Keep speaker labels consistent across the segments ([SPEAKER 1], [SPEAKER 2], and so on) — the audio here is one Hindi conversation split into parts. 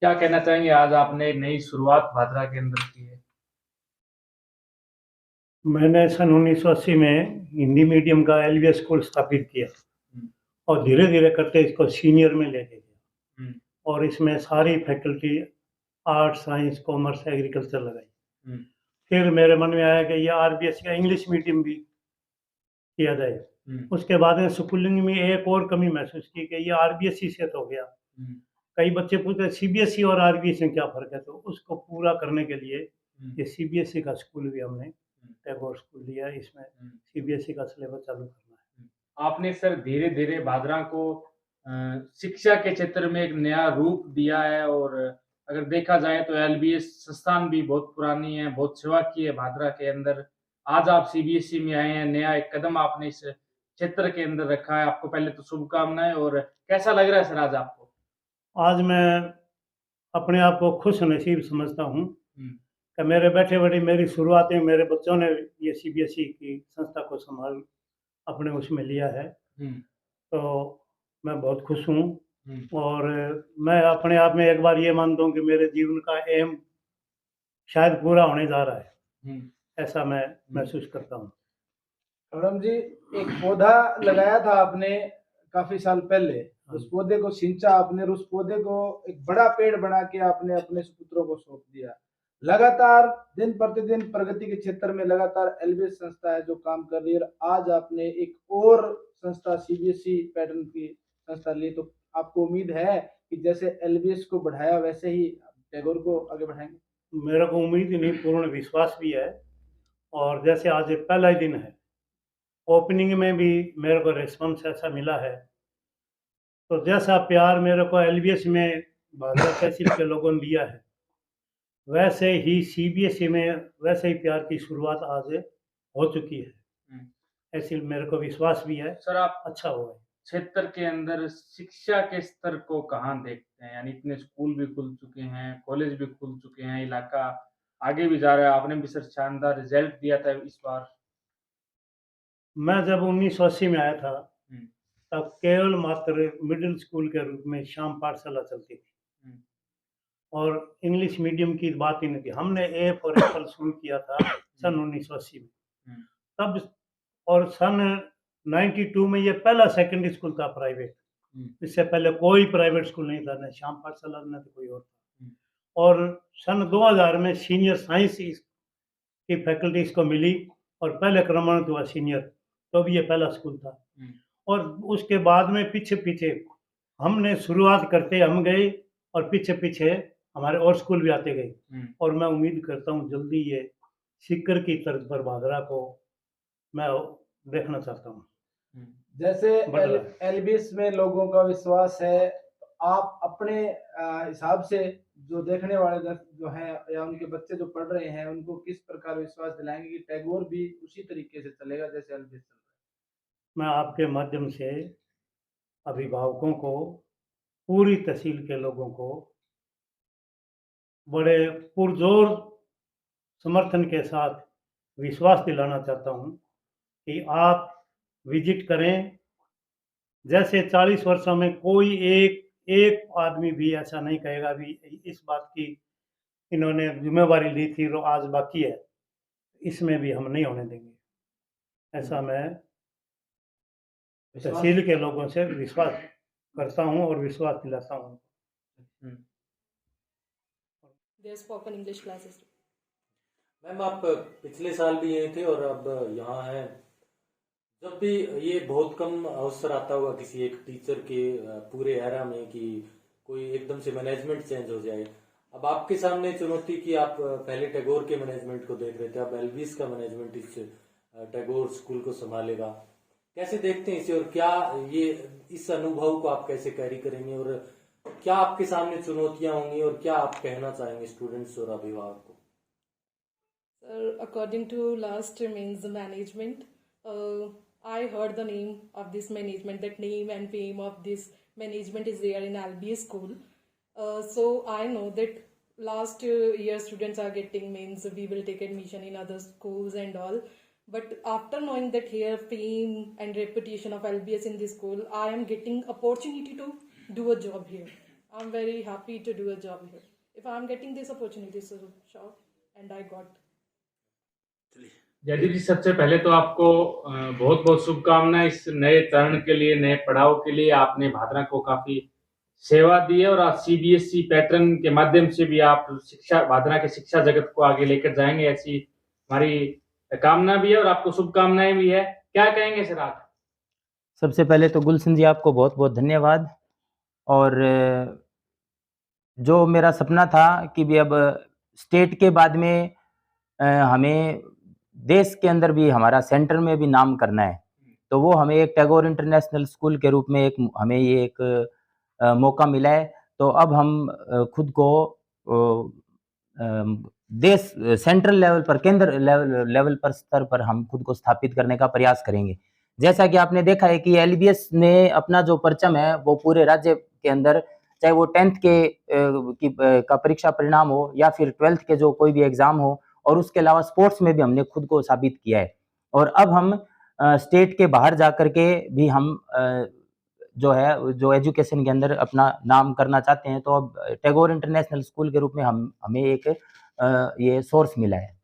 [SPEAKER 1] क्या कहना चाहेंगे आज आपने नई शुरुआत भादरा के अंदर की है?
[SPEAKER 2] मैंने सन 1980 में हिंदी मीडियम का एलवीएस स्कूल स्थापित किया
[SPEAKER 1] हुँ,
[SPEAKER 2] और धीरे-धीरे करके इसको सीनियर में लेके गया
[SPEAKER 1] हुँ,
[SPEAKER 2] और इसमें सारी faculty arts, science, commerce, agriculture लगाई।
[SPEAKER 1] हुँ,
[SPEAKER 2] फिर मेरे मन में आया कि ये आरबीएसई का इंग्लिश मीडियम भी किया जाए।
[SPEAKER 1] हुँ,
[SPEAKER 2] उसके बाद में स्कूलिंग में एक और कमी महसूस की कि ये आरबीएसई से तो हो गया।
[SPEAKER 1] हुँ,
[SPEAKER 2] कई बच्चे पूछते हैं सीबीएसई और आरबीएसई में क्या फ़र्क है? तो उसको पूरा करने के लिए
[SPEAKER 1] हुँ,
[SPEAKER 2] ये सीबीएसई का स्कूल भी हमने
[SPEAKER 1] हुँ,
[SPEAKER 2] टैगोर स्कूल लिया है, इसमें
[SPEAKER 1] हुँ,
[SPEAKER 2] सीबीएसई का सिलेबस चालू करना है।
[SPEAKER 1] हुँ। आपने सर धीरे-धीरे भादरा को शिक्षा के क्षेत्र में एक नया रूप दिया है और अगर देखा जाए तो एलबीएस संस्थान भी बहुत पुरानी है, बहुत सेवा की है भादरा के अंदर। आज आप सीबीएसई में आए हैं, नया एक कदम आपने इस क्षेत्र के अंदर रखा है। आपको पहले तो शुभकामनाएँ और कैसा लग रहा है सर आज आपको?
[SPEAKER 2] आज मैं अपने आप को खुशनसीब समझता हूँ
[SPEAKER 1] हुँ,
[SPEAKER 2] कि मेरे बैठे-बैठे मेरी शुरुआत में मेरे बच्चों ने ये सीबीएसई की संस्था को संभाल अपने उसमें लिया है,
[SPEAKER 1] हुँ,
[SPEAKER 2] तो मैं बहुत खुश हूँ
[SPEAKER 1] हुँ,
[SPEAKER 2] और मैं अपने आप में एक बार ये मानता हूँ कि मेरे जीवन का एम शायद पूरा होने जा रहा है,
[SPEAKER 1] हुँ,
[SPEAKER 2] ऐसा मैं
[SPEAKER 1] हुँ।
[SPEAKER 2] महसूस करता हूँ।
[SPEAKER 3] कमरम जी, एक पौधा लगाया था आपने काफी साल पहले।
[SPEAKER 2] हाँ,
[SPEAKER 3] उस पौधे को सिंचा आपने और उस पौधे को एक बड़ा पेड़ बना के आपने अपने सुपुत्रों को सौंप दिया। लगातार दिन प्रतिदिन प्रगति के क्षेत्र में लगातार एलबीएस संस्था है जो काम कर रही है और आज आपने एक और संस्था सीबीएसई पैटर्न की संस्था ली, तो आपको उम्मीद है कि जैसे एलबीएस को बढ़ाया वैसे ही टैगोर को आगे बढ़ाएंगे?
[SPEAKER 2] मेरे को उम्मीद ही नहीं पूर्ण विश्वास भी है और जैसे आज ये पहला ही दिन है, ओपनिंग में भी मेरे को रिस्पॉन्स ऐसा मिला है, तो जैसा प्यार मेरे को एलबीएस में भादरा तहसील के लोगों ने दिया है, वैसे ही सीबीएसई में वैसे ही प्यार की शुरुआत आज हो चुकी है।
[SPEAKER 1] हुँ।
[SPEAKER 2] ऐसे मेरे को विश्वास भी है,
[SPEAKER 1] सर आप
[SPEAKER 2] अच्छा हुआ है।
[SPEAKER 1] क्षेत्र के अंदर शिक्षा के स्तर को कहाँ देखते हैं? यानी इतने स्कूल भी खुल चुके हैं, कॉलेज भी खुल चुके हैं, इलाका आगे भी जा रहा है। आपने भी सर शानदार रिज़ल्ट दिया था इस बार।
[SPEAKER 2] मैं जब 1980 में आया था,
[SPEAKER 1] हुँ,
[SPEAKER 2] तब केवल मात्र मिडिल स्कूल के रूप में श्याम पाठशाला चलती थी
[SPEAKER 1] हुँ,
[SPEAKER 2] और इंग्लिश मीडियम की बात ही नहीं थी। हमने ए फॉर एप्पल शुरू किया था
[SPEAKER 1] हुँ,
[SPEAKER 2] सन 1980 में।
[SPEAKER 1] हुँ,
[SPEAKER 2] तब और सन 92 में ये पहला सेकेंडरी स्कूल था प्राइवेट।
[SPEAKER 1] हुँ,
[SPEAKER 2] इससे पहले कोई प्राइवेट स्कूल नहीं था, ना श्याम पाठशाला ना तो कोई और
[SPEAKER 1] हुँ,
[SPEAKER 2] था। और सन 2000 में सीनियर साइंस की फैकल्टी इसको मिली और पहले क्रमांक हुआ सीनियर, तो भी ये पहला स्कूल था।
[SPEAKER 1] हुँ,
[SPEAKER 2] और उसके बाद में पीछे-पीछे हमने शुरुआत करते हम गए और पीछे-पीछे हमारे और स्कूल भी आते गए
[SPEAKER 1] हुँ,
[SPEAKER 2] और मैं उम्मीद करता हूँ जल्दी ये सीकर की तर्ज पर भादरा को मैं देखना चाहता हूँ,
[SPEAKER 1] हुँ।
[SPEAKER 3] जैसे
[SPEAKER 2] बढ़
[SPEAKER 3] एल
[SPEAKER 2] रहा है।
[SPEAKER 3] एलबीएस में लोगों का विश्वास है, तो आप अपने हिसाब से जो देखने वाले जो हैं या उनके बच्चे जो पढ़ रहे हैं, उनको किस प्रकार विश्वास दिलाएँगे कि टैगोर भी उसी तरीके से चलेगा जैसे एलबीएस चल रहा
[SPEAKER 2] मैं आपके माध्यम से अभिभावकों को, पूरी तहसील के लोगों को बड़े पुरज़ोर समर्थन के साथ विश्वास दिलाना चाहता हूँ कि आप विज़िट करें। जैसे 40 वर्षों में कोई एक एक आदमी भी ऐसा नहीं कहेगा भी इस बात की इन्होंने ज़िम्मेवारी ली थी जो आज बाकी है, इसमें भी हम नहीं होने देंगे।
[SPEAKER 3] है?
[SPEAKER 2] ऐसा मैं
[SPEAKER 3] विश्वास
[SPEAKER 2] तहसील के लोगों से विश्वास करता हूँ और विश्वास दिलाता हूँ।
[SPEAKER 1] हुँ।
[SPEAKER 4] their spoken English classes.
[SPEAKER 5] Ma'am आप पिछले साल भी यहीं थे और अब यहाँ हैं। जब भी ये बहुत कम अवसर आता होगा किसी एक टीचर के पूरे एरा में कि कोई एकदम से मैनेजमेंट चेंज हो जाए। अब आपके सामने चुनौती कि आप पहले टैगोर के मैनेजमेंट को देख रहे थे, अब एलबीएस का मैनेजमेंट इस टैगोर स्कूल को संभालेगा। कैसे देखते हैं इसे और क्या ये इस अनुभव को आप कैसे कैरी करेंगे और क्या आपके सामने चुनौतियां होंगी और क्या आप कहना चाहेंगे स्टूडेंट्स और अभिभावक को?
[SPEAKER 4] Sir, according to last means management, I heard the name of this management, that name and fame of this management is there in LBS school. So I know that last year students are getting means we will take admission in other schools and all. But after knowing that here fame and reputation of LBS in this school, I am getting opportunity to do a job here. I'm very happy to do a job here. If I'm getting this opportunity, so sure, and I got.
[SPEAKER 1] Jaideep जी, सबसे पहले तो आपको बहुत बहुत शुभकामनाएं इस नए चरण के लिए, नए पड़ाव के लिए। आपने भादरा को काफी सेवा दी है और आज सीबीएसई पैटर्न के माध्यम से भी आप शिक्षा भादरा के शिक्षा जगत को आगे लेकर जाएंगे, ऐसी हमारी कामना भी है और आपको शुभकामनाएं भी है। क्या कहेंगे सर आप?
[SPEAKER 6] सबसे पहले तो गुलशन जी आपको बहुत बहुत धन्यवाद। और जो मेरा सपना था कि भी अब स्टेट के बाद में हमें देश के अंदर भी हमारा सेंटर में भी नाम करना है, तो वो हमें एक टैगोर इंटरनेशनल स्कूल के रूप में हमें ये एक मौका मिला है। तो अब हम खुद को देश सेंट्रल लेवल पर, केंद्र लेवल पर, स्तर पर हम खुद को स्थापित करने का प्रयास करेंगे। जैसा कि आपने देखा है कि एलबीएस ने अपना जो परचम है वो पूरे राज्य के अंदर, चाहे वो 10th का परीक्षा परिणाम हो या फिर 12th के जो कोई भी एग्जाम हो, और उसके अलावा स्पोर्ट्स में भी हमने खुद को साबित किया है। और अब हम स्टेट के बाहर जाकर के भी हम जो एजुकेशन के अंदर अपना नाम करना चाहते हैं। तो अब टैगोर इंटरनेशनल स्कूल के रूप में हमें एक ये सोर्स मिला है।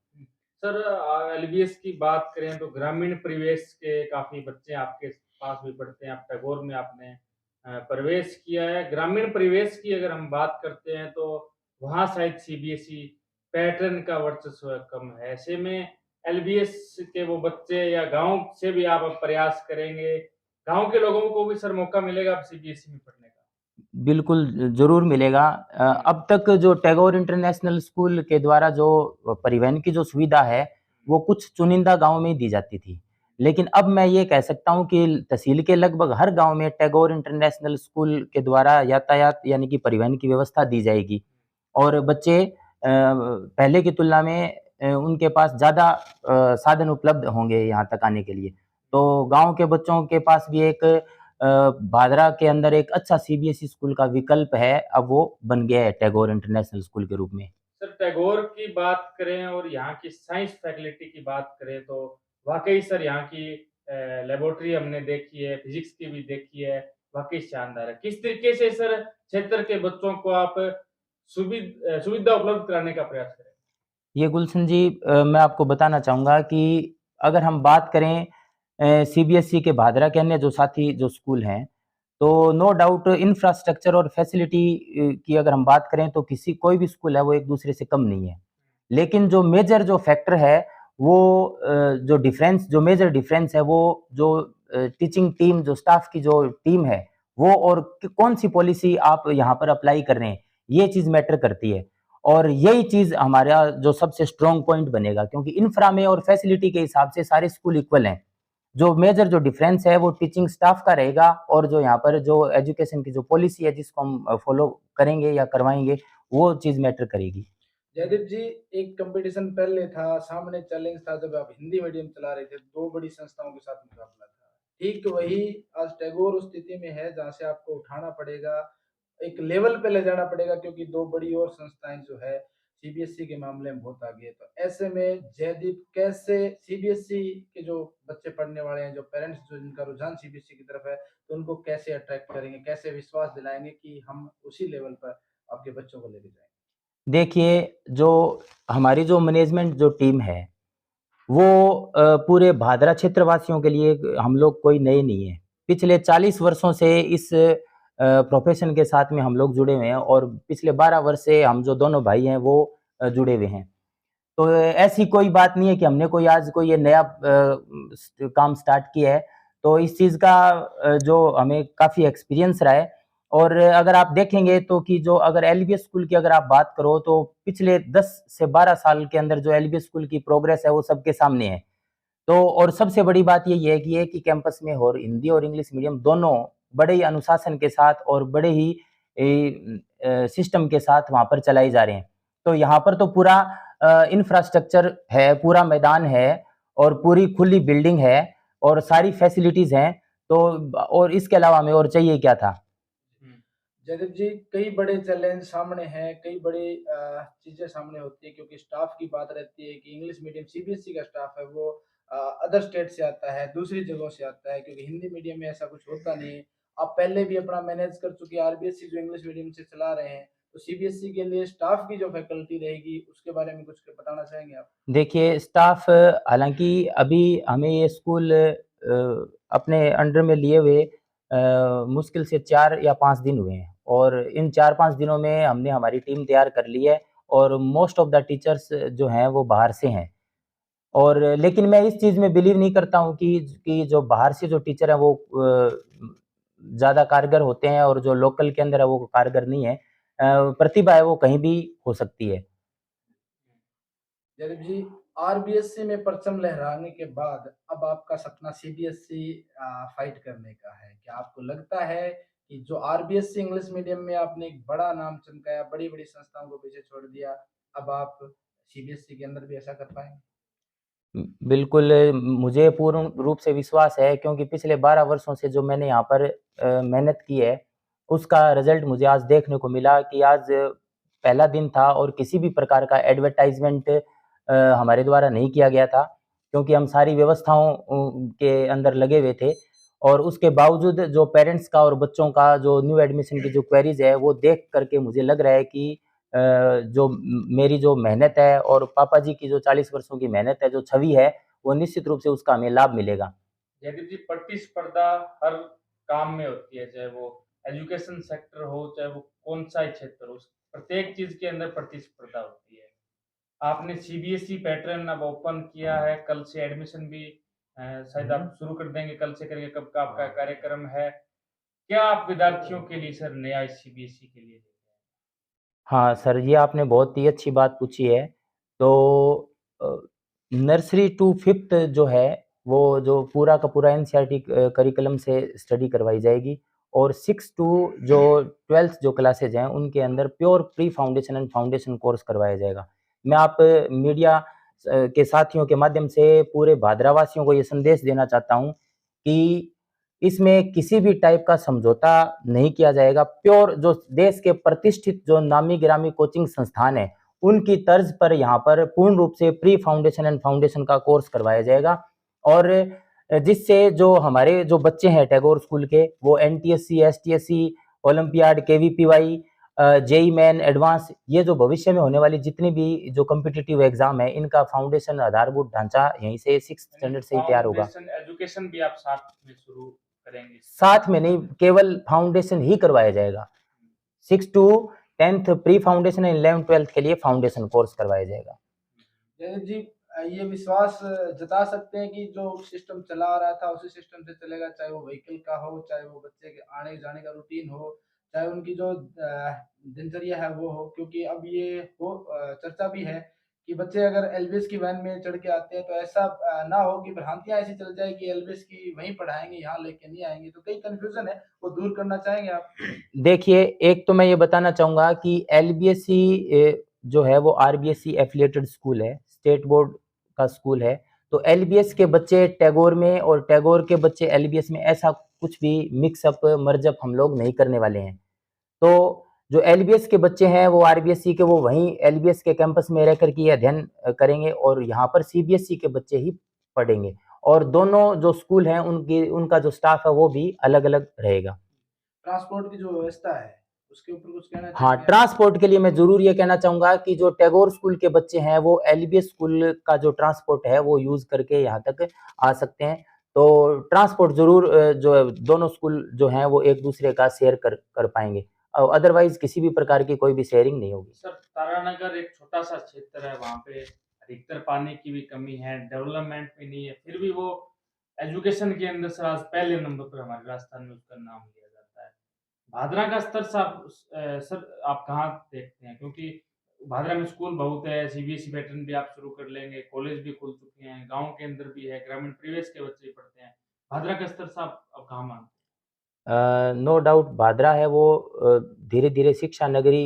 [SPEAKER 1] सर, एलबीएस की बात करें तो ग्रामीण परिवेश के काफी बच्चे आपके पास भी पढ़ते हैं। आप टैगोर में आपने प्रवेश किया है। ग्रामीण परिवेश की अगर हम बात करते हैं तो वहाँ शायद सीबीएसई पैटर्न का वर्चस्व कम है। ऐसे में एलबीएस के वो बच्चे या गांव से भी आप अब प्रयास करेंगे, गांव के लोगों को भी सर मौका मिलेगा अब सीबीएसई में पढ़ने का?
[SPEAKER 6] बिल्कुल, ज़रूर मिलेगा। अब तक जो टैगोर इंटरनेशनल स्कूल के द्वारा जो परिवहन की जो सुविधा है, वो कुछ चुनिंदा गाँव में ही दी जाती थी। लेकिन अब मैं ये कह सकता हूँ कि तहसील के लगभग हर गाँव में टैगोर इंटरनेशनल स्कूल के द्वारा यातायात यानी कि परिवहन की व्यवस्था दी जाएगी। और बच्चे पहले की तुलना में उनके पास ज़्यादा साधन उपलब्ध होंगे यहाँ तक आने के लिए। तो गाँव के बच्चों के पास भी एक भादरा के अंदर एक अच्छा सीबीएसई स्कूल का विकल्प है, अब वो बन गया है टैगोर इंटरनेशनल स्कूल के रूप में।
[SPEAKER 1] सर, टैगोर की बात करें और यहाँ की साइंस फैकल्टी की बात करें तो वाकई सर यहाँ की लेबोरेटरी हमने देखी है, फिजिक्स की भी देखी है, वाकई शानदार है। किस तरीके से सर क्षेत्र के बच्चों को आप सुविधा उपलब्ध कराने का प्रयास करें?
[SPEAKER 6] ये गुलशन जी, मैं आपको बताना चाहूँगा कि अगर हम बात करें सीबीएसई के भादरा के अन्य जो साथी जो स्कूल हैं, तो नो डाउट इंफ्रास्ट्रक्चर और फैसिलिटी की अगर हम बात करें तो कोई भी स्कूल है वो एक दूसरे से कम नहीं है। लेकिन जो मेजर जो फैक्टर है वो जो मेजर डिफरेंस है वो जो टीचिंग टीम, जो स्टाफ की जो टीम है वो, और कौन सी पॉलिसी आप यहाँ पर अप्लाई कर रहे हैं, ये चीज़ मैटर करती है। और यही चीज़ हमारा जो सबसे स्ट्रॉन्ग पॉइंट बनेगा, क्योंकि इंफ्रा में और फैसिलिटी के हिसाब से सारे स्कूल इक्वल हैं। जो मेजर जो डिफरेंस है वो टीचिंग स्टाफ का रहेगा, और जो यहाँ पर जो एजुकेशन की जो पॉलिसी है जिसको हम फॉलो करेंगे या करवाएंगे, वो चीज़ मैटर करेगी।
[SPEAKER 3] जयदीप जी, एक कंपटीशन पहले था, सामने चैलेंज था जब आप हिंदी मीडियम चला रहे थे, दो बड़ी संस्थाओं के साथ मुकाबला था। ठीक वही आज टैगोर उस स्थिति में है जहाँ से आपको उठाना पड़ेगा, एक लेवल पे ले जाना पड़ेगा, क्योंकि दो बड़ी और संस्थाएं जो है सीबीएसई के मामले में बहुत आगे है। तो ऐसे में जयदीप कैसे सीबीएसई के जो बच्चे पढ़ने वाले हैं, जो पेरेंट्स जो जिनका रुझान सीबीएसई की तरफ है, तो उनको कैसे अट्रैक्ट करेंगे, कैसे विश्वास दिलाएंगे कि हम उसी लेवल पर आपके बच्चों को लेके जाएंगे?
[SPEAKER 6] देखिए, जो हमारी जो मैनेजमेंट जो टीम है, वो पूरे भादरा क्षेत्रवासियों के लिए हम लोग कोई नए नहीं हैं। पिछले 40 वर्षों से इस प्रोफ़ेशन के साथ में हम लोग जुड़े हुए हैं, और पिछले 12 वर्ष से हम जो दोनों भाई हैं वो जुड़े हुए हैं। तो ऐसी कोई बात नहीं है कि हमने आज कोई ये नया काम स्टार्ट किया है। तो इस चीज़ का जो हमें काफ़ी एक्सपीरियंस रहा है। और अगर आप देखेंगे तो कि जो अगर एलबीएस स्कूल की अगर आप बात करो तो पिछले 10 से 12 साल के अंदर जो एलबीएस स्कूल की प्रोग्रेस है वो सबके सामने है। तो और सबसे बड़ी बात यही है कि एक ही कैंपस में और हिंदी और इंग्लिश मीडियम दोनों बड़े ही अनुशासन के साथ और बड़े ही सिस्टम के साथ वहाँ पर चलाए जा रहे हैं। तो यहाँ पर तो पूरा इंफ्रास्ट्रक्चर है, पूरा मैदान है, और पूरी खुली बिल्डिंग है, और सारी फैसिलिटीज़ हैं। तो और इसके अलावा हमें और चाहिए क्या था?
[SPEAKER 3] जयदीप जी, कई बड़े चैलेंज सामने हैं, कई बड़ी चीजें सामने होती है, क्योंकि स्टाफ की बात रहती है कि इंग्लिश मीडियम सीबीएसई का स्टाफ है वो अदर स्टेट से आता है, दूसरी जगहों से आता है, क्योंकि हिंदी मीडियम में ऐसा कुछ होता नहीं है। आप पहले भी अपना मैनेज कर चुके हैं, आरबीएससी जो इंग्लिश मीडियम से चला रहे हैं, तो सीबीएसई के लिए स्टाफ की जो फैकल्टी रहेगी उसके बारे में कुछ बताना चाहेंगे आप?
[SPEAKER 6] देखिए स्टाफ, हालाँकि अभी हमें ये स्कूल अपने अंडर में लिए हुए मुश्किल से 4 या 5 दिन हुए हैं और इन 4-5 दिनों में हमने हमारी टीम तैयार कर ली है और मोस्ट ऑफ द टीचर्स जो हैं वो बाहर से हैं। और लेकिन मैं इस चीज़ में बिलीव नहीं करता हूँ कि जो बाहर से जो टीचर हैं वो ज़्यादा कारगर होते हैं और जो लोकल के अंदर है वो कारगर नहीं है। प्रतिभा है वो कहीं भी हो सकती है।
[SPEAKER 3] जयदीप जी, आरबीएससी में परचम लहराने के बाद अब आपका सपना सीबीएसई फाइट करने का है। क्या आपको लगता है कि जो आरबीएससी इंग्लिश मीडियम में आपने एक बड़ा नाम चमकाया, बड़ी-बड़ी संस्थाओं को पीछे छोड़ दिया, अब आप सीबीएसई के अंदर भी ऐसा कर पाएँगे?
[SPEAKER 6] बिल्कुल, मुझे पूर्ण रूप से विश्वास है क्योंकि पिछले 12 वर्षों से जो मैंने यहाँ पर मेहनत की है, उसका रिज़ल्ट मुझे आज देखने को मिला कि आज पहला दिन था और किसी भी प्रकार का एडवर्टाइज़मेंट हमारे द्वारा नहीं किया गया था, क्योंकि हम सारी व्यवस्थाओं के अंदर लगे हुए थे और उसके बावजूद जो पेरेंट्स का और बच्चों का जो न्यू एडमिशन की जो क्वेरीज़ है, वो देख कर के मुझे लग रहा है कि जो मेरी जो मेहनत है और पापा जी की जो 40 वर्षों की मेहनत है, जो छवि है, वो निश्चित रूप से उसका हमें लाभ मिलेगा।
[SPEAKER 1] जयदीप जी, प्रतिस्पर्धा हर काम में होती है, चाहे वो एजुकेशन सेक्टर हो, चाहे वो कौन-सा ही क्षेत्र हो, प्रत्येक चीज़ के अंदर प्रतिस्पर्धा होती है। आपने सीबीएसई पैटर्न अब ओपन किया है, कल से एडमिशन भी शायद आप शुरू कर देंगे, कल से करेंगे, कब का आपका कार्यक्रम है? क्या आप विद्यार्थियों के लिए सर नया सीबीएसई के लिए लेके आए?
[SPEAKER 6] हाँ, सर, ये आपने बहुत ही अच्छी बात पूछी है। तो अ, नर्सरी टू 5th जो है, वो जो पूरा का पूरा एनसीईआरटी करिकुलम से स्टडी करवाई जाएगी और 6 टू जो 12th जो क्लासेज़ हैं, उनके अंदर pure pre foundation and foundation course करवाया जाएगा। मैं आप मीडिया के साथियों के माध्यम से पूरे भादरावासियों को ये संदेश देना चाहता हूँ कि इसमें किसी भी टाइप का समझौता नहीं किया जाएगा। प्योर जो देश के प्रतिष्ठित जो नामी-गिरामी कोचिंग संस्थान हैं, उनकी तर्ज पर यहाँ पर पूर्ण रूप से प्री फाउंडेशन एंड फाउंडेशन का कोर्स करवाया जाएगा और जिससे जो हमारे जो बच्चे हैं टैगोर स्कूल के, वो NTSC, STSC, olympiad, KVPY, JEE main, advance, ये जो भविष्य में होने वाली जितनी भी जो कॉम्पिटिटिव एग्ज़ाम है, इनका फाउंडेशन आधारभूत ढांचा यहीं से 6th
[SPEAKER 1] यानी
[SPEAKER 6] स्टैंडर्ड से ही तैयार होगा।
[SPEAKER 1] फाउंडेशन एजुकेशन भी आप साथ में शुरू करेंगे इसके
[SPEAKER 6] साथ में नहीं, केवल फाउंडेशन ही करवाया जाएगा। 6 to 10th pre foundation and 11th-12th के लिए फाउंडेशन कोर्स करवाया जाएगा।
[SPEAKER 3] जयदीप जी, ये विश्वास जता सकते हैं कि जो सिस्टम चला आ रहा था उसी सिस्टम से चलेगा, चाहे वो व्हीकल का हो, चाहे वो बच्चे के आने-जाने का रूटीन हो, चाहे उनकी जो दिनचर्या है वो हो, क्योंकि अब ये चर्चा भी है कि बच्चे अगर एलबीएस की वैन में चढ़ के आते हैं तो ऐसा ना हो कि भ्रांतियाँ ऐसी चल जाए कि एलबीएस की वहीं पढ़ाएँगे, यहाँ लेके नहीं आएँगे, तो कई कन्फ्यूज़न है, वो दूर करना चाहेंगे आप?
[SPEAKER 6] देखिए, एक तो मैं ये बताना चाहूँगा कि एलबीएसई जो है वो आरबीएसई एफ़िलिएटेड स्कूल है, स्टेट बोर्ड का स्कूल है। तो एलबीएस के बच्चे टैगोर में और टैगोर के बच्चे एलबीएस में ऐसा कुछ भी मिक्स अप, मर्ज अप हम लोग नहीं करने वाले हैं। तो जो एलबीएस के बच्चे हैं वो आरबीएसई के वो वहीं एलबीएस के कैंपस में रह कर के ये अध्ययन करेंगे और यहाँ पर सीबीएसई के बच्चे ही पढ़ेंगे और दोनों जो स्कूल हैं उनकी उनका जो स्टाफ है वो भी अलग-अलग रहेगा।
[SPEAKER 3] ट्रांसपोर्ट की जो व्यवस्था है, उसके ऊपर कुछ कहना
[SPEAKER 6] हाँ,
[SPEAKER 3] चाहेंगे आप?
[SPEAKER 6] ट्रांसपोर्ट के लिए मैं ज़रूर ये कहना चाहूँगा कि जो टैगोर स्कूल के बच्चे हैं वो एलबीएस स्कूल का जो ट्रांसपोर्ट है वो यूज़ करके यहाँ तक आ सकते हैं। तो ट्रांसपोर्ट ज़रूर जो है दोनों स्कूल जो हैं वो एक-दूसरे का शेयर कर पाएँगे। अदरवाइज़ किसी भी प्रकार की कोई भी शेयरिंग नहीं होगी।
[SPEAKER 1] सर, तारानगर एक छोटा-सा क्षेत्र है, वहाँ पे अधिकतर पानी की भी कमी है, डेवलपमेंट भी नहीं है, फिर भी वो एजुकेशन के अंदर सर आज पहले नंबर पर हमारे राजस्थान में उसका नाम लिया जाता है। भादरा का स्तर सर आप कहाँ देखते हैं? क्योंकि भादरा में स्कूल बहुत है, सीबीएसई पैटर्न भी आप शुरू कर लेंगे, कॉलेज भी खुल चुके हैं, गाँव के अंदर भी है, ग्रामीण परिवेश के बच्चे पढ़ते हैं। भादरा का स्तर साहब आप कहाँ मानते
[SPEAKER 6] नो डाउट भादरा है वो धीरे-धीरे शिक्षा नगरी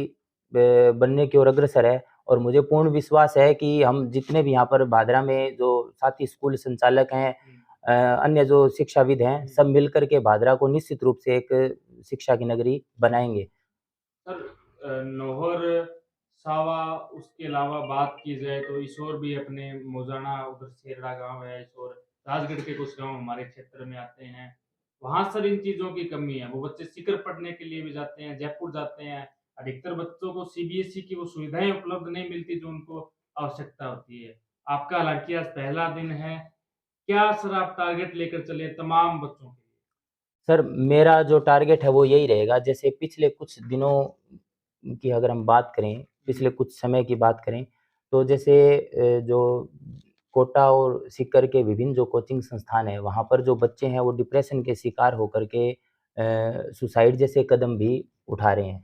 [SPEAKER 6] बनने की ओर अग्रसर है और मुझे पूर्ण विश्वास है कि हम जितने भी यहाँ पर भादरा में जो साथी स्कूल संचालक हैं,
[SPEAKER 1] हैं?
[SPEAKER 6] अन्य जो शिक्षाविद हैं, सब मिलकर के भादरा को निश्चित रूप से एक शिक्षा की नगरी बनाएँगे।
[SPEAKER 1] सर नौहर, सावा उसके अलावा बात की जाए तो इसौर भी अपने मोजाना उधर सेरड़ा गाँव है, इसौर राजगढ़ के कुछ गाँव हमारे क्षेत्र में आते हैं। वहाँ सर इन चीज़ों की कमी है। वो बच्चे सीकर पढ़ने के लिए भी जाते हैं, जयपुर जाते हैं। अधिकतर बच्चों को सीबीएसई की वो सुविधाएँ उपलब्ध नहीं मिलती जो उनको आवश्यकता होती है। आपका हालाँकि आज पहला दिन है, क्या सर आप टारगेट लेकर चले तमाम बच्चों के लिए?
[SPEAKER 6] सर मेरा जो टारगेट है वो यही रहेगा, जैसे पिछले कुछ दिनों की अगर हम बात करें, पिछले कुछ समय की बात करें, तो जैसे जो कोटा और सीकर के विभिन्न जो कोचिंग संस्थान हैं, वहाँ पर जो बच्चे हैं वो डिप्रेशन के शिकार होकर के सुसाइड जैसे कदम भी उठा रहे हैं।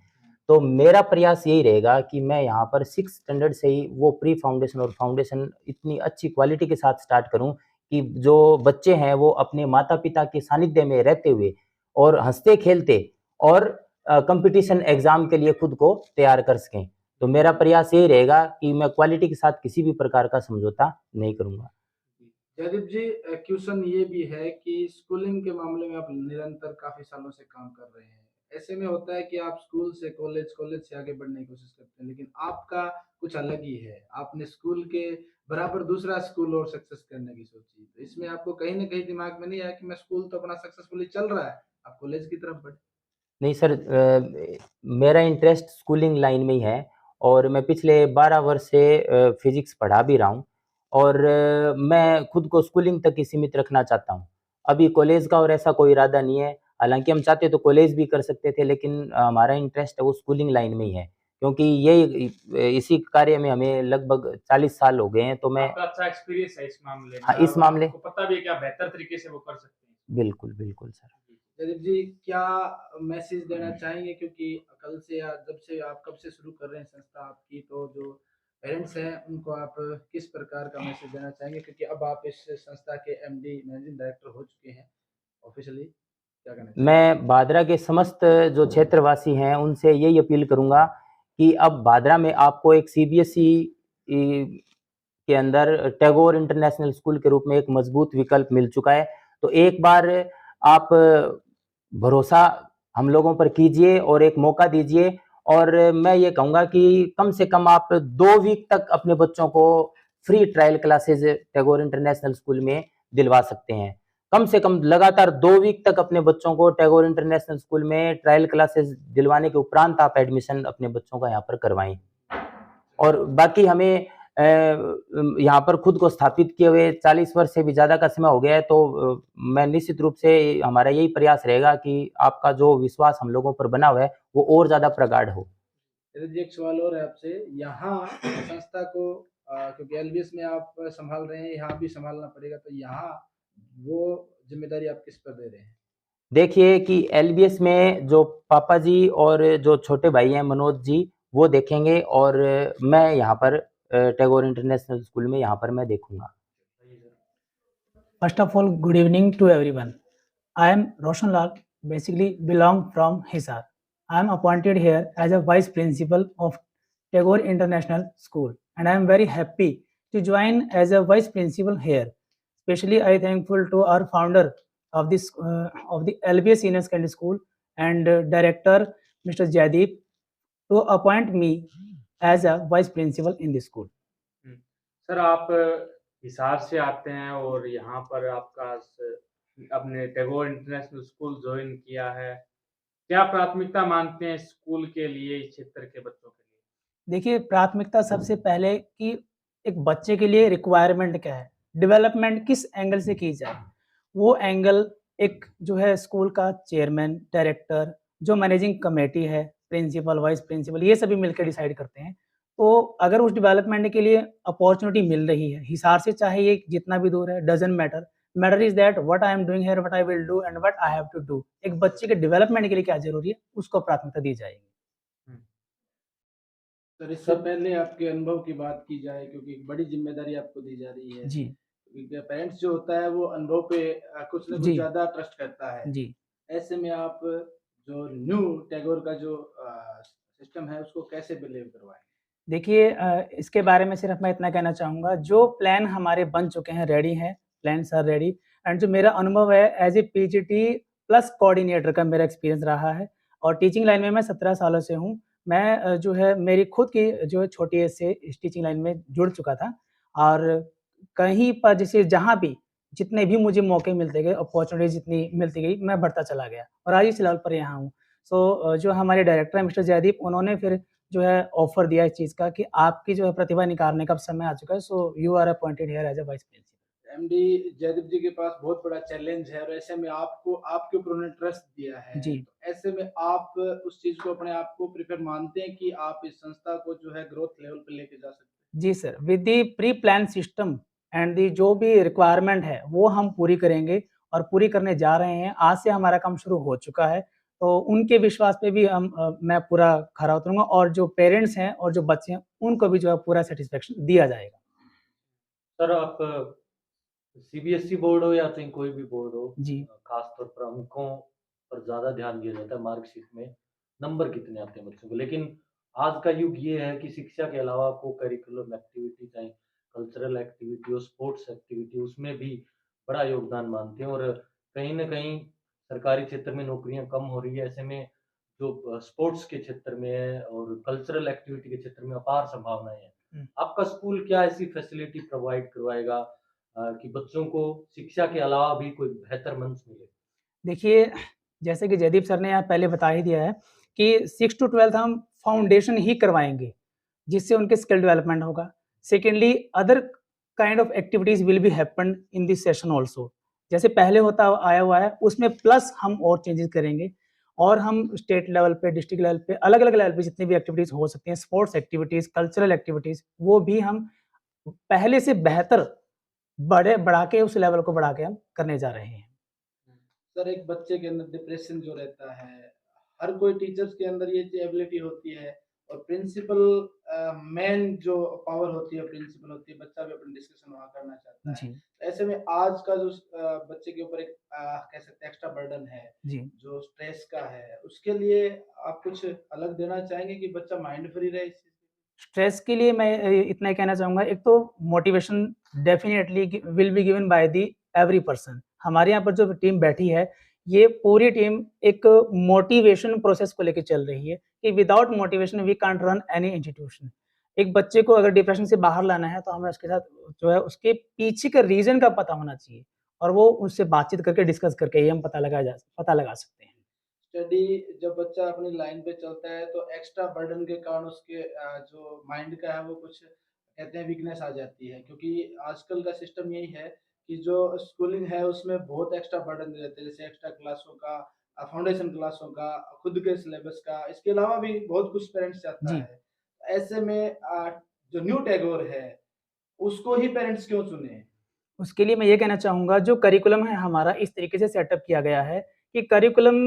[SPEAKER 6] तो मेरा प्रयास यही रहेगा कि मैं यहाँ पर 6th स्टैंडर्ड से ही वो प्री फाउंडेशन और फाउंडेशन इतनी अच्छी क्वालिटी के साथ स्टार्ट करूँ कि जो बच्चे हैं वो अपने माता-पिता के सानिध्य में रहते हुए और हँसते-खेलते और कॉम्पिटिशन एग्ज़ाम के लिए खुद को तैयार कर सकें। तो मेरा प्रयास यही रहेगा कि मैं क्वालिटी के साथ किसी भी प्रकार का समझौता नहीं करूँगा।
[SPEAKER 3] जयदीप जी, क्वेश्चन ये भी है कि स्कूलिंग के मामले में आप निरंतर काफ़ी सालों से काम कर रहे हैं। ऐसे में होता है कि आप स्कूल से कॉलेज, कॉलेज से आगे बढ़ने की कोशिश करते हैं, लेकिन आपका कुछ अलग ही है। आपने स्कूल के बराबर दूसरा स्कूल और सक्सेस करने की सोची। तो इसमें आपको कहीं न कहीं दिमाग में नहीं आया कि मैं स्कूल तो अपना सक्सेसफुली चल रहा है, आप कॉलेज की तरफ बढ़े?
[SPEAKER 6] नहीं सर, मेरा इंटरेस्ट स्कूलिंग लाइन में ही है और मैं पिछले 12 वर्ष से फ़िज़िक्स पढ़ा भी रहा हूँ और मैं खुद को स्कूलिंग तक ही सीमित रखना चाहता हूँ। अभी कॉलेज का और ऐसा कोई इरादा नहीं है, हालाँकि हम चाहते तो कॉलेज भी कर सकते थे, लेकिन हमारा इंटरेस्ट है वो स्कूलिंग लाइन में ही है। क्योंकि यही इसी कार्य में हमें लगभग 40 साल हो गए हैं, तो मैं
[SPEAKER 1] आपका अच्छा एक्सपीरियंस है इस मामले में
[SPEAKER 6] हाँ,
[SPEAKER 1] और
[SPEAKER 6] इस मामले
[SPEAKER 1] आपको पता भी है कि आप बेहतर तरीके से वो कर सकते हैं।
[SPEAKER 6] बिल्कुल, बिल्कुल सर।
[SPEAKER 3] जयदीप जी, क्या मैसेज देना चाहेंगे, क्योंकि कल से या जब से आप कब से शुरू कर रहे हैं संस्था आपकी, तो जो पेरेंट्स हैं उनको आप किस प्रकार का मैसेज देना चाहेंगे, क्योंकि अब आप इस संस्था के एमडी मैनेजिंग डायरेक्टर हो चुके हैं ऑफिशियली, क्या कहना चाहेंगे?
[SPEAKER 6] मैं भादरा के समस्त जो क्षेत्रवासी हैं, उनसे यही अपील करूँगा कि अब भादरा में आपको एक सीबीएसई के अंदर टैगोर इंटरनेशनल स्कूल के रूप में एक मजबूत विकल्प मिल चुका है। तो एक बार आप भरोसा हम लोगों पर कीजिए और एक मौका दीजिए और मैं ये कहूँगा कि कम से कम आप 2 वीक तक अपने बच्चों को free trial classes Tagore international school में दिलवा सकते हैं। कम से कम लगातार 2 वीक तक अपने बच्चों को टैगोर इंटरनेशनल स्कूल में ट्रायल क्लासेस दिलवाने के उपरांत आप एडमिशन अपने बच्चों का यहाँ पर करवाएँ। और बाकी हमें यहाँ पर खुद को स्थापित किए हुए 40 वर्ष से भी ज़्यादा का समय हो गया है, तो मैं निश्चित रूप से हमारा यही प्रयास रहेगा कि आपका जो विश्वास हम लोगों पर बना हुआ है, वो और ज़्यादा प्रगाढ़ हो।
[SPEAKER 3] जयदीप जी, एक सवाल और है आपसे, यहाँ संस्था को क्योंकि एलबीएस में आप संभाल रहे हैं, यहाँ भी संभालना पड़ेगा, तो यहाँ वो जिम्मेदारी आप किस पर दे रहे हैं?
[SPEAKER 6] देखिए कि एलबीएस में जो पापा जी और जो छोटे भाई हैं मनोज जी, वो देखेंगे और मैं यहाँ पर टैगोर इंटरनेशनल स्कूल में यहाँ पर मैं देखूँगा।
[SPEAKER 7] First of all, good evening to everyone. I am Roshan Lal, basically belong from Hisar. I am appointed here as a vice principal of Tagore International School, and I am very happy to join as a vice principal here. Especially, I thankful to our founder of this of the LBS Senior Secondary School and director Mr. Jaideep to appoint me as a vice principal in this school.
[SPEAKER 1] Sir आप हिसार से आते हैं और यहाँ पर आपने टैगोर इंटरनेशनल स्कूल ज्वाइन किया है। क्या प्राथमिकता मानते हैं स्कूल के लिए इस क्षेत्र के बच्चों के लिए?
[SPEAKER 7] देखिए, प्राथमिकता सबसे पहले कि एक बच्चे के लिए रिक्वायरमेंट क्या है, डेवलपमेंट किस एंगल से की जाए, वो एंगल एक जो है स्कूल का चेयरमैन, डायरेक्टर, जो मैनेजिंग कमेटी है, प्रिंसिपल, वाइस प्रिंसिपल, ये सभी मिलकर डिसाइड करते हैं। तो अगर उस डेवलपमेंट के लिए अपॉर्चुनिटी मिल रही है, हिसार से चाहे ये जितना भी दूर है, doesn't matter, matter is that what I am doing here, what I will do and what I have to do. एक बच्चे के डेवलपमेंट के लिए क्या ज़रूरी है, उसको प्राथमिकता दी जाएगी।
[SPEAKER 3] सर, इससे पहले आपके अनुभव की बात की जाए, क्योंकि एक बड़ी जिम्मेदारी आपको दी जा रही है।
[SPEAKER 7] जी,
[SPEAKER 3] पेरेंट्स जो होता है वो अनुभव पे कुछ न कुछ
[SPEAKER 7] जी।
[SPEAKER 3] ज़्यादा ट्रस्ट करता है।
[SPEAKER 7] जी।
[SPEAKER 3] ऐसे में आप जो न्यू टैगोर का जो सिस्टम है उसको कैसे बिलीव करवाएँगे?
[SPEAKER 7] देखिए, इसके बारे में सिर्फ मैं इतना कहना चाहूँगा, जो प्लान हमारे बन चुके हैं, रेडी हैं, प्लान्स आर रेडी एंड जो मेरा अनुभव है as a PGT plus coordinator का मेरा एक्सपीरियंस रहा है और टीचिंग लाइन में मैं 17 सालों से हूँ। मैं जो है मेरी खुद की जो है छोटी एज से इस टीचिंग लाइन में जुड़ चुका था और कहीं पर जैसे जहाँ भी जितने भी मुझे मौके मिलते गए, अपॉर्चुनिटीज़ जितनी मिलती गई, मैं बढ़ता चला गया और आज इस लेवल पर यहाँ हूँ। सो जो हमारे डायरेक्टर हैं मिस्टर जयदीप, उन्होंने फिर जो है ऑफ़र दिया इस चीज़ का कि आपकी जो है प्रतिभा निखारने का अब समय आ चुका है, so you are appointed here as a vice principal.
[SPEAKER 3] MD Jaideep ji के पास बहुत बड़ा चैलेंज है और ऐसे में आपको आपके ऊपर उन्होंने ट्रस्ट दिया है।
[SPEAKER 7] जी।
[SPEAKER 3] तो ऐसे में आप उस चीज़ को अपने आप को प्रेफ़र मानते हैं कि आप इस संस्था को जो है ग्रोथ लेवल पे लेके जा सकते हैं?
[SPEAKER 7] जी sir, with the pre plan system and the जो भी रिक्वायरमेंट है, वो हम पूरी करेंगे और पूरी करने जा रहे हैं। आज से हमारा काम शुरू हो चुका है, तो उनके विश्वास पे भी मैं पूरा खरा उतरूँगा और जो पेरेंट्स हैं और जो बच्चे हैं, उनको भी जो है पूरा सैटिस्फैक्शन दिया जाएगा।
[SPEAKER 5] सर आप सीबीएसई बोर्ड हो या फिर कोई भी बोर्ड हो,
[SPEAKER 7] जी।
[SPEAKER 5] खास तौर पर अंकों पर ज़्यादा ध्यान दिया जाता है, मार्कशीट में नंबर कितने आते हैं बच्चों को। लेकिन आज का युग ये है कि शिक्षा के अलावा को करिकुलम एक्टिविटी, चाहे कल्चरल एक्टिविटी हो, स्पोर्ट्स एक्टिविटी, उसमें भी बड़ा योगदान मानते हैं और कहीं न कहीं सरकारी क्षेत्र में नौकरियाँ कम हो रही है। ऐसे में जो स्पोर्ट्स के क्षेत्र में है और कल्चरल एक्टिविटी के क्षेत्र में अपार संभावनाएँ हैं।
[SPEAKER 7] हुँ।
[SPEAKER 5] आपका स्कूल क्या ऐसी फैसिलिटी प्रोवाइड करवाएगा कि बच्चों को शिक्षा के अलावा भी कोई बेहतर मंच मिले?
[SPEAKER 7] देखिए, जैसे कि जयदीप सर ने यहाँ पहले बता ही दिया है कि 6 टू 12th हम फाउंडेशन ही करवाएँगे, जिससे उनके स्किल डेवलपमेंट होगा। Secondly other kind of activities will be happened in this session also. जैसे पहले होता आया हुआ है, उसमें प्लस हम और चेंजेज़ करेंगे और हम स्टेट लेवल पे, डिस्ट्रिक्ट लेवल पे, अलग-अलग लेवल पे जितनी भी एक्टिविटीज़ हो सकती हैं, स्पोर्ट्स एक्टिविटीज़, कल्चरल एक्टिविटीज़, वो भी हम पहले से बेहतर बढ़ा के उस लेवल को बढ़ा के हम करने जा रहे हैं।
[SPEAKER 3] सर एक बच्चे के अंदर डिप्रेशन जो रहता है, हर कोई टीचर्स के अंदर ये एबिलिटी होती है और प्रिंसिपल मेन जो पावर होती है प्रिंसिपल होती है, बच्चा भी अपना डिस्कशन वहाँ करना चाहता है।
[SPEAKER 7] जी,
[SPEAKER 3] ऐसे में आज का जो बच्चे के ऊपर एक कह सकते हैं एक्स्ट्रा बर्डन है,
[SPEAKER 7] जी।
[SPEAKER 3] जो स्ट्रेस का है, उसके लिए आप कुछ अलग देना चाहेंगे कि बच्चा माइंड फ्री रहे इस चीज़ से?
[SPEAKER 7] स्ट्रेस के लिए मैं इतना ही कहना चाहूँगा, एक तो motivation definitely will be given by the every person. हमारे यहाँ पर जो टीम बैठी है, ये पूरी टीम एक मोटिवेशन प्रोसेस को लेके चल रही है कि without motivation we can't run any institution. एक बच्चे को अगर डिप्रेशन से बाहर लाना है, तो हमें उसके साथ जो है उसके पीछे के रीज़न का पता होना चाहिए और वो उससे बातचीत करके डिस्कस करके ही हम पता लगा सकते हैं।
[SPEAKER 3] स्टडी जब बच्चा अपनी लाइन पे चलता है तो एक्स्ट्रा बर्डन के कारण उसके जो माइंड का है वो कुछ कहते हैं वीकनेस आ जाती है क्योंकि आजकल का सिस्टम यही है कि जो स्कूलिंग है उसमें बहुत एक्स्ट्रा बर्डन दे देते हैं जैसे एक्स्ट्रा क्लासों का फाउंडेशन क्लासों का खुद के सिलेबस का इसके अलावा भी बहुत कुछ पेरेंट्स चाहता
[SPEAKER 7] जी।
[SPEAKER 3] है ऐसे में जो न्यू टैगोर है उसको ही पेरेंट्स क्यों चुने?
[SPEAKER 7] उसके लिए मैं ये कहना चाहूँगा जो करिकुलम है हमारा इस तरीके से सेटअप किया गया है कि करिकुलम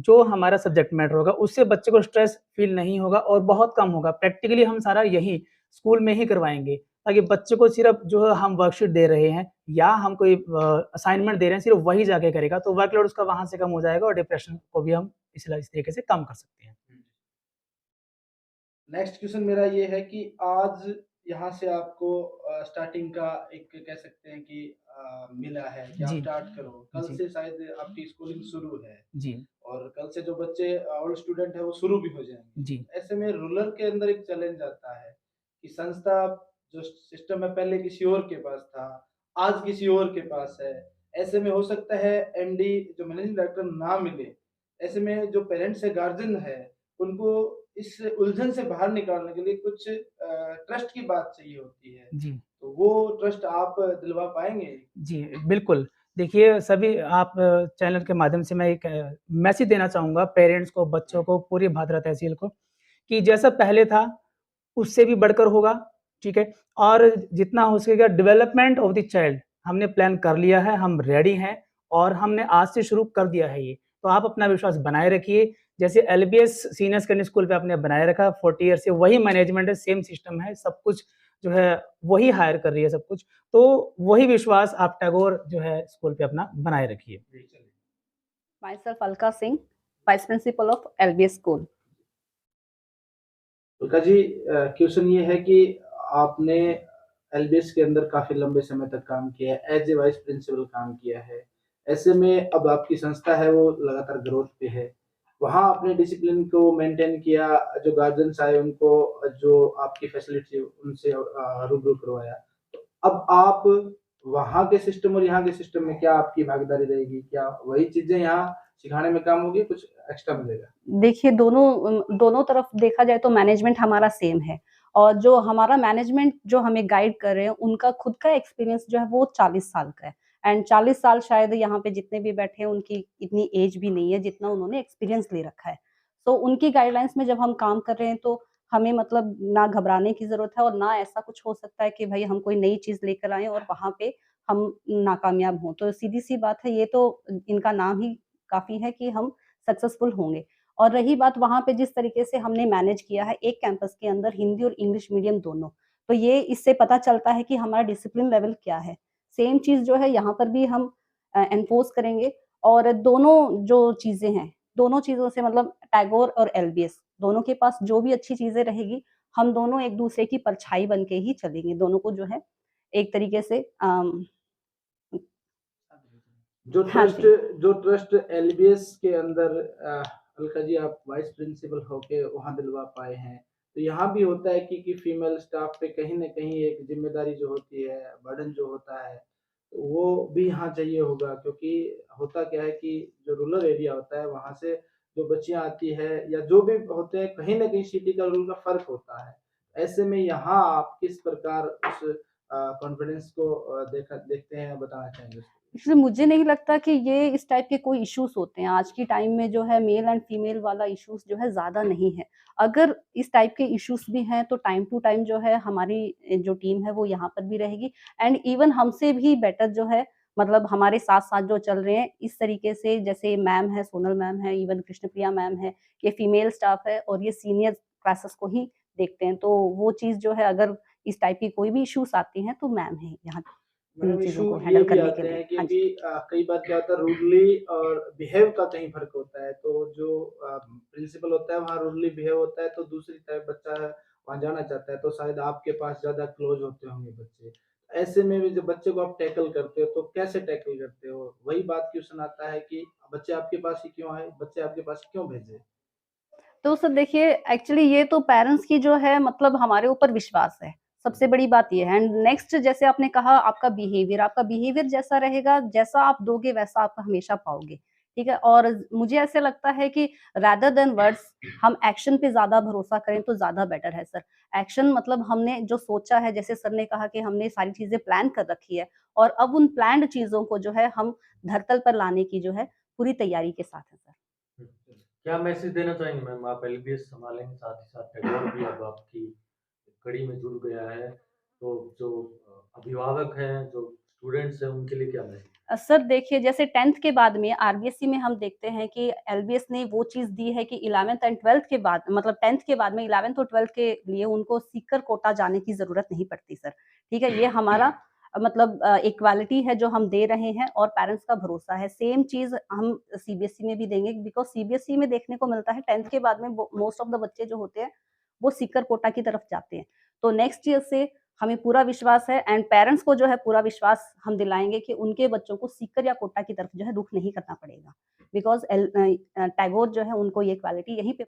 [SPEAKER 7] जो हमारा सब्जेक्ट मैटर होगा उससे बच्चे को स्ट्रेस फ़ील नहीं होगा और बहुत कम होगा। प्रैक्टिकली हम सारा यहीं स्कूल में ही करवाएँगे ताकि बच्चे को सिर्फ़ जो है हम वर्कशीट दे रहे हैं या हम कोई असाइनमेंट दे रहे हैं सिर्फ़ वही जाके करेगा तो वर्कलोड उसका वहाँ से कम हो जाएगा और डिप्रेशन को भी हम इस तरीके से कम कर सकते हैं।
[SPEAKER 3] नेक्स्ट क्वेश्चन मेरा ये है कि आज यहाँ से आपको स्टार्टिंग का एक कह सकते हैं कि मिला है कि आप
[SPEAKER 7] जी,
[SPEAKER 3] स्टार्ट करो कल
[SPEAKER 7] जी,
[SPEAKER 3] से शायद आपकी स्कूलिंग शुरू है
[SPEAKER 7] जी,
[SPEAKER 3] और कल से जो बच्चे ओल्ड स्टूडेंट है वो शुरू भी हो जाएंगे
[SPEAKER 7] जी,
[SPEAKER 3] ऐसे में रूरल के अंदर एक चैलेंज आता है कि संस्था जो सिस्टम है पहले किसी और के पास था आज किसी और के पास है ऐसे में हो सकता है एमडी जो मैनेजिंग डायरेक्टर ना मिले ऐसे में जो पेरेंट्स है गार्जियन है उनको इस उलझन से बाहर निकालने के लिए कुछ ट्रस्ट की बात चाहिए होती है
[SPEAKER 7] जी।
[SPEAKER 3] तो वो ट्रस्ट आप दिलवा पाएंगे?
[SPEAKER 7] जी, बिल्कुल। देखिए, सभी आप चैनल के माध्यम से मैं एक मैसेज देना चाहूँगा पेरेंट्स को, बच्चों को, पूरी भादरा तहसील को कि जैसा पहले था, उससे भी बढ़कर होगा, ठीक है? और जितना हो सकेगा डेवलपमेंट ऑफ द चाइल्ड हमने प्लान कर लिया है, हम रेडी हैं और हमने आज से शुरू कर दिया है ये। तो आप अपना विश्वास बनाए रखिए, जैसे एलबीएस सीनियर सेकेंडरी स्कूल पे आपने बनाए रखा, 40 ईयर से वही मैनेजमेंट है, सेम सिस्टम है, सब कुछ जो है वही हायर कर रही है सब कुछ। तो वही विश्वास आप टैगोर जो है स्कूल पे अपना बनाए रखिए।
[SPEAKER 8] Myself Alka Singh, Vice Principal of LBS School.
[SPEAKER 3] उल्का जी क्वेश्चन ये है कि आपने एलबीएस के अंदर काफ़ी लंबे समय तक काम किया है, एज़ ए वाइस प्रिंसिपल काम किया है। ऐसे में अब आपकी संस्था है वो लगातार ग्रोथ पे है। वहाँ आपने डिसिप्लिन को मेंटेन किया, जो गार्जियंस आए उनको जो आपकी फैसिलिटी उनसे रूबरू करवाया। तो अब आप वहाँ के सिस्टम और यहाँ के सिस्टम में क्या आपकी भागीदारी रहेगी? क्या वही चीज़ें यहाँ सिखाने में काम होगी, कुछ एक्स्ट्रा मिलेगा?
[SPEAKER 8] देखिए दोनों तरफ देखा जाए तो मैनेजमेंट हमारा सेम है और जो हमारा मैनेजमेंट जो हमें गाइड कर रहे हैं, उनका खुद का एक्सपीरियंस जो है वो 40 साल का है एंड 40 साल शायद यहाँ पे जितने भी बैठे हैं उनकी इतनी एज भी नहीं है जितना उन्होंने एक्सपीरियंस ले रखा है। तो उनकी गाइडलाइंस में जब हम काम कर रहे हैं तो हमें मतलब ना घबराने की ज़रूरत है और ना ऐसा कुछ हो सकता है कि भई हम कोई नई चीज़ लेकर आएँ और वहाँ पे हम नाकामयाब हों। तो सीधी-सी बात है, ये तो इनका नाम ही काफ़ी है कि हम सक्सेसफुल होंगे। और रही बात वहाँ पे जिस तरीके से हमने मैनेज किया है एक कैंपस के अंदर हिंदी और इंग्लिश मीडियम दोनों, तो ये इससे पता चलता है कि हमारा डिसिप्लिन लेवल क्या है। सेम चीज़ जो है यहाँ पर भी हम एनफोर्स करेंगे और दोनों जो चीज़ें हैं, दोनों चीज़ों से मतलब टैगोर और एलबीएस दोनों के पास जो भी अच्छी चीज़ें रहेगी, हम दोनों एक-दूसरे की परछाई बन के ही चलेंगे। दोनों को जो है एक तरीके से
[SPEAKER 3] जो
[SPEAKER 8] हाँ
[SPEAKER 3] ट्रस्ट
[SPEAKER 8] जी।
[SPEAKER 3] जो ट्रस्ट एलबीएस के अंदर अलका जी आप वाइस प्रिंसिपल होके वहाँ दिलवा पाए हैं, तो यहाँ भी होता है कि फीमेल स्टाफ पे कहीं न कहीं एक ज़िम्मेदारी जो होती है, बर्डन जो होता है, तो वो भी यहाँ चाहिए होगा क्योंकि होता क्या है कि जो रूरल एरिया होता है, वहाँ से जो बच्चियाँ आती हैं या जो भी होते हैं, कहीं न कहीं सिटी का रूल का फ़र्क होता है। ऐसे में यहाँ आप किस प्रकार उस कॉन्फिडेंस को देखते हैं, बताना चाहेंगे?
[SPEAKER 8] इसलिए मुझे नहीं लगता कि ये इस टाइप के कोई इश्यूज़ होते हैं। आज की टाइम में जो है मेल एंड फीमेल वाला इश्यूज़ जो है ज़्यादा नहीं है। अगर इस टाइप के इश्यूज़ भी हैं तो टाइम टू टाइम जो है हमारी जो टीम है वो यहाँ पर भी रहेगी एंड इवन हमसे भी बेटर जो है मतलब हमारे साथ-साथ जो चल रहे हैं इस तरीके से जैसे मैम है, सोनल मैम है, इवन कृष्णप्रिया मैम है, ये फीमेल स्टाफ है और ये सीनियर क्लासेस को ही देखते हैं। तो वो चीज़ जो है अगर इस टाइप की कोई भी इश्यूज़ आती हैं तो मैम हैं यहाँ इन
[SPEAKER 3] मैडम
[SPEAKER 8] चीज़ों
[SPEAKER 3] इशू
[SPEAKER 8] को
[SPEAKER 3] ये
[SPEAKER 8] हैंडल
[SPEAKER 3] भी
[SPEAKER 8] करने के
[SPEAKER 3] आते
[SPEAKER 8] लिए।
[SPEAKER 3] हैं
[SPEAKER 8] हाँ
[SPEAKER 3] क्योंकि
[SPEAKER 8] जी।
[SPEAKER 3] कई बार क्या होता है रूडली और बिहेव का कहीं फ़र्क होता है, तो जो प्रिंसिपल होता है वहाँ रूडली बिहेव होता है, तो दूसरी तरफ बच्चा वहाँ जाना चाहता है, तो शायद आपके पास ज़्यादा क्लोज़ होते होंगे बच्चे। ऐसे में भी जब बच्चे को आप टैकल करते हो, तो कैसे टैकल करते हो? वही बात क्वेश्चन आता है कि बच्चे आपके पास ही क्यों आए? बच्चे आपके पास क्यों भेजे?
[SPEAKER 8] तो सर देखिए एक्चुअली ये तो पेरेंट्स की जो है मतलब हमारे ऊपर विश्वास है, सबसे बड़ी बात ये है एंड नेक्स्ट जैसे आपने कहा आपका बिहेवियर जैसा रहेगा, जैसा आप दोगे वैसा आप हमेशा पाओगे, ठीक है? और मुझे ऐसे लगता है कि रादर देन वर्ड्स हम एक्शन पे ज़्यादा भरोसा करें तो ज़्यादा बेटर है सर। एक्शन मतलब हमने जो सोचा है जैसे सर ने कहा कि हमने सारी चीज़ें प्लान कर रखी है और अब उन प्लान्ड चीज़ों को जो है हम धरातल पर लाने की जो है पूरी तैयारी के साथ है सर।
[SPEAKER 5] क्या मैसेज देना चाहेंगे मैम? आप एलबीएस संभालेंगे, साथ ही साथ टैगोर भी अब आपकी कड़ी में जुड़ गया है, तो जो अभिभावक हैं, जो स्टूडेंट्स हैं, उनके लिए क्या मैसेज?
[SPEAKER 8] सर देखिए जैसे 10th के बाद में आरबीएससी में हम देखते हैं कि एलबीएस ने वो चीज़ दी है कि 11th एंड 12th के बाद मतलब 10th के बाद में 11th और 12th के लिए उनको सीकर कोटा जाने की ज़रूरत नहीं पड़ती सर, ठीक है? ये हमारा मतलब इक्वालिटी है जो हम दे रहे हैं और पेरेंट्स का भरोसा है। सेम चीज़ हम सीबीएसई में भी देंगे बिकॉज़ सीबीएसई में देखने को मिलता है 10th के बाद में मोस्ट ऑफ द बच्चे जो होते हैं, वो सीकर कोटा की तरफ जाते हैं। तो नेक्स्ट ईयर से हमें पूरा विश्वास है एंड पेरेंट्स को जो है पूरा विश्वास हम दिलाएँगे कि उनके बच्चों को सीकर या कोटा की तरफ जो है रुख नहीं करना पड़ेगा। बिकॉज़ टैगोर जो है उनको ये क्वालिटी यहीं पे